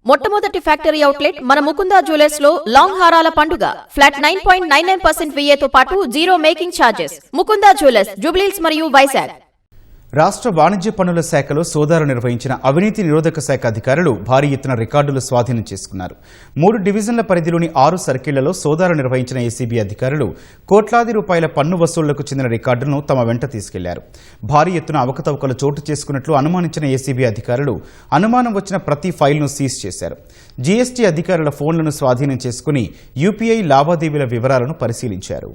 మొట్టమొదటి factory outlet మన Mukunda jewellers లో లాంగ్ హారాల పండుగ. ఫ్లాట్ 9.99% VAతో పాటు zero making charges. Mukunda jewellers, Jubilee Hills మరియు వైజాగ్. రాష్ట్ర వాణిజ్య పన్నుల శాఖలో సోదాలు నిర్వహించిన అవినీతి నిరోధక శాఖ అధికారులు భారీ ఎత్తున రికార్డులు స్వాధీనం చేసుకున్నారు. 3 డివిజన్ల పరిధిలోని 6 సర్కిళ్లలో సోదాలు నిర్వహించిన ఏసీబీ అధికారులు కోట్లాది రూపాయల పన్ను వసూళ్లకు చెందిన రికార్డులను తమ వెంట తీసుకెళ్లారు. భారీ ఎత్తున అవకతవకలు చోటు చేసుకున్నట్లు అనుమానించిన ఏసీబీ అధికారులు అనుమానం వచ్చిన ప్రతి ఫైల్ను సీజ్ చేశారు. జీఎస్టీ అధికారుల ఫోన్లను స్వాధీనం చేసుకుని యూపీఐ లావాదేవీల వివరాలను పరిశీలించారు.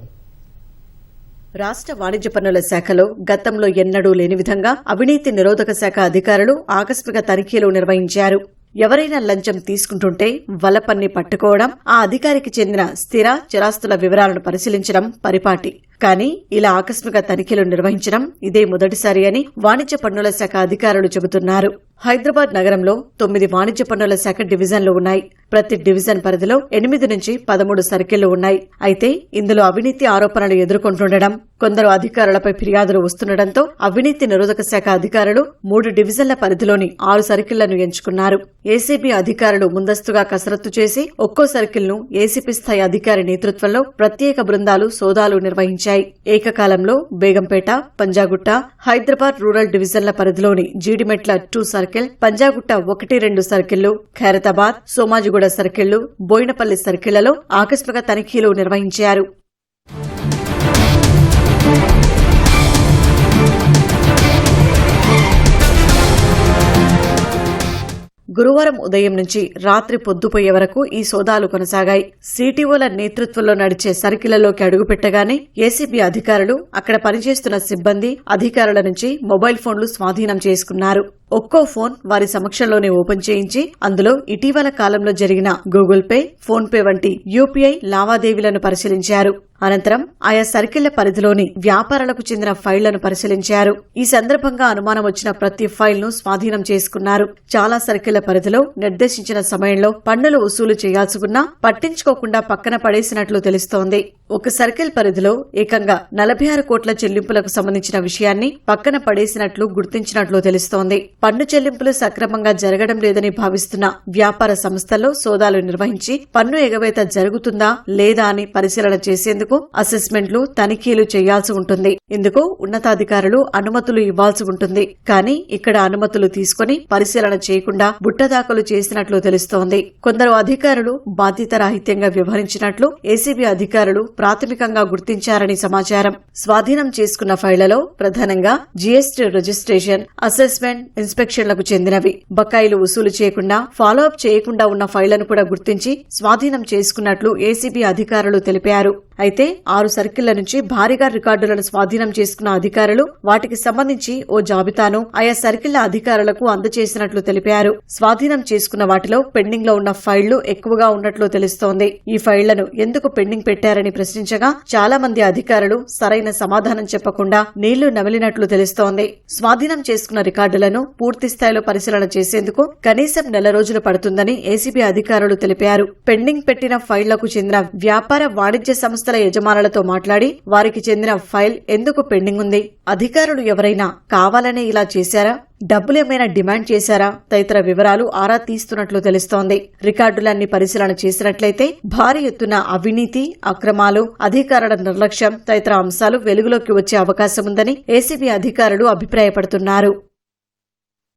రాష్ట్ర వాణిజ్య పన్నుల శాఖలో గతంలో ఎన్నడూ లేని విధంగా అవినీతి నిరోధక శాఖ అధికారులు ఆకస్మిక తనిఖీలు నిర్వహించారు. ఎవరైనా లంచం తీసుకుంటుంటే వలపన్ని పట్టుకోవడం, ఆ అధికారికి చెందిన స్థిర చరాస్తుల వివరాలను పరిశీలించడం పరిపాటి. కానీ ఇలా ఆకస్మిక తనిఖీలు నిర్వహించడం ఇదే మొదటిసారి అని వాణిజ్య పన్నుల శాఖ అధికారులు చెబుతున్నారు. హైదరాబాద్ నగరంలో 9 వాణిజ్య పన్నుల శాఖ డివిజన్లు ఉన్నాయి. ప్రతి డివిజన్ పరిధిలో 8 నుంచి 13 సర్కిళ్లు ఉన్నాయి. అయితే ఇందులో అవినీతి ఆరోపణలు ఎదుర్కొంటుండడం, కొందరు అధికారులపై ఫిర్యాదులు వస్తుండటంతో అవినీతి నిరోధక శాఖ అధికారులు 3 డివిజన్ల పరిధిలోని 6 సర్కిళ్లను ఎంచుకున్నారు. ఏసీబీ అధికారులు ముందస్తుగా కసరత్తు చేసి ఒక్కో సర్కిల్ను ఏసీపీ స్థాయి అధికారి నేతృత్వంలో ప్రత్యేక బృందాలు సోదాలు నిర్వహించారు. ఏకకాలంలో బేగంపేట, పంజాగుట్ట, హైదరాబాద్ రూరల్ డివిజన్ల పరిధిలోని జీడిమెట్ల 2 సర్కిల్, పంజాగుట్ట 1-2 సర్కిళ్లు, ఖైరతాబాద్, సోమాజిగూడ సర్కిళ్లు, బోయినపల్లి సర్కిళ్లలో ఆకస్మిక తనిఖీలు నిర్వహించారు. గురువారం ఉదయం నుంచి రాత్రి పొద్దుపోయే వరకు ఈ సోదాలు కొనసాగాయి. సిటీఓల నేతృత్వంలో నడిచే సర్కిళ్లలోకి అడుగుపెట్టగానే ఏసీబీ అధికారులు అక్కడ పనిచేస్తున్న సిబ్బంది, అధికారుల నుంచి మొబైల్ ఫోన్లు స్వాధీనం చేసుకున్నారు. ఒక్కో ఫోన్ వారి సమక్షంలోనే ఓపెన్ చేయించి అందులో ఇటీవల కాలంలో జరిగిన గూగుల్ పే, ఫోన్ పే వంటి యూపీఐ లావాదేవీలను పరిశీలించారు. అనంతరం ఆయా సర్కిళ్ల పరిధిలోని వ్యాపారాలకు చెందిన ఫైళ్లను పరిశీలించారు. ఈ సందర్భంగా అనుమానం వచ్చిన ప్రతి ఫైల్ను స్వాధీనం చేసుకున్నారు. చాలా సర్కిళ్ల పరిధిలో నిర్దేశించిన సమయంలో పన్నులు వసూలు చేయాల్సి ఉన్నా పట్టించుకోకుండా పక్కన పడేసినట్లు తెలుస్తోంది. ఒక సర్కిల్ పరిధిలో ఏకంగా 46 కోట్ల చెల్లింపులకు సంబంధించిన విషయాన్ని పక్కన పడేసినట్లు గుర్తించినట్లు తెలుస్తోంది. పన్ను చెల్లింపులు సక్రమంగా జరగడం లేదని భావిస్తున్న వ్యాపార సంస్థల్లో సోదాలు నిర్వహించి పన్ను ఎగవేత జరుగుతుందా లేదా అని పరిశీలన చేసేందుకు అసెస్మెంట్లు, తనిఖీలు చేయాల్సి ఉంటుంది. ఇందుకు ఉన్నతాధికారులు అనుమతులు ఇవ్వాల్సి ఉంటుంది. కానీ ఇక్కడ అనుమతులు తీసుకుని పరిశీలన చేయకుండా బుట్టదాఖలు చేసినట్లు తెలుస్తోంది. కొందరు అధికారులు బాధ్యతారాహిత్యంగా వ్యవహరించినట్లు ఏసీబీ అధికారులు ప్రాథమికంగా గుర్తించారని సమాచారం. స్వాధీనం చేసుకున్న ఫైళ్లలో ప్రధానంగా జీఎస్టీ రిజిస్ట్రేషన్, అసెస్మెంట్, ఇన్స్పెక్షన్లకు చెందినవి. బకాయిలు వసూలు చేయకుండా, ఫాలో అప్ చేయకుండా ఉన్న ఫైళ్లను కూడా గుర్తించి స్వాధీనం చేసుకున్నట్లు ఏసీబీ అధికారులు తెలిపారు. అయితే 6 సర్కిళ్ల నుంచి భారీగా రికార్డులను స్వాధీనం చేసుకున్న అధికారులు వాటికి సంబంధించి ఓ జాబితాను ఆయా సర్కిళ్ల అధికారులకు అందజేసినట్లు తెలిపారు. స్వాధీనం చేసుకున్న వాటిలో పెండింగ్ లో ఉన్న ఫైళ్లు ఎక్కువగా ఉన్నట్లు తెలుస్తోంది. ఈ ఫైళ్లను ఎందుకు పెండింగ్ పెట్టారని ప్రశ్నించగా చాలా మంది అధికారులు సరైన సమాధానం చెప్పకుండా నీళ్లు నమిలినట్లు తెలుస్తోంది. స్వాధీనం చేసుకున్న రికార్డులను పూర్తి స్థాయిలో పరిశీలన చేసేందుకు కనీసం 4 రోజులు పడుతుందని ఏసీబీ అధికారులు తెలిపారు. పెండింగ్ పెట్టిన ఫైళ్లకు చెందిన వ్యాపార వాణిజ్య సంస్థల యజమానులతో మాట్లాడి వారికి చెందిన ఫైల్ ఎందుకు పెండింగ్ ఉంది, అధికారులు ఎవరైనా కావాలనే ఇలా చేశారా, డబ్బులేమైనా డిమాండ్ చేశారా తదితర వివరాలు ఆరా తీస్తున్నట్లు తెలుస్తోంది. రికార్డులన్నీ పరిశీలన చేసినట్లయితే భారీ ఎత్తున అవినీతి, అక్రమాలు, అధికారుల నిర్లక్ష్యం తదితర అంశాలు వెలుగులోకి వచ్చే అవకాశం ఉందని ఏసీబీ అధికారులు అభిప్రాయపడుతున్నారు.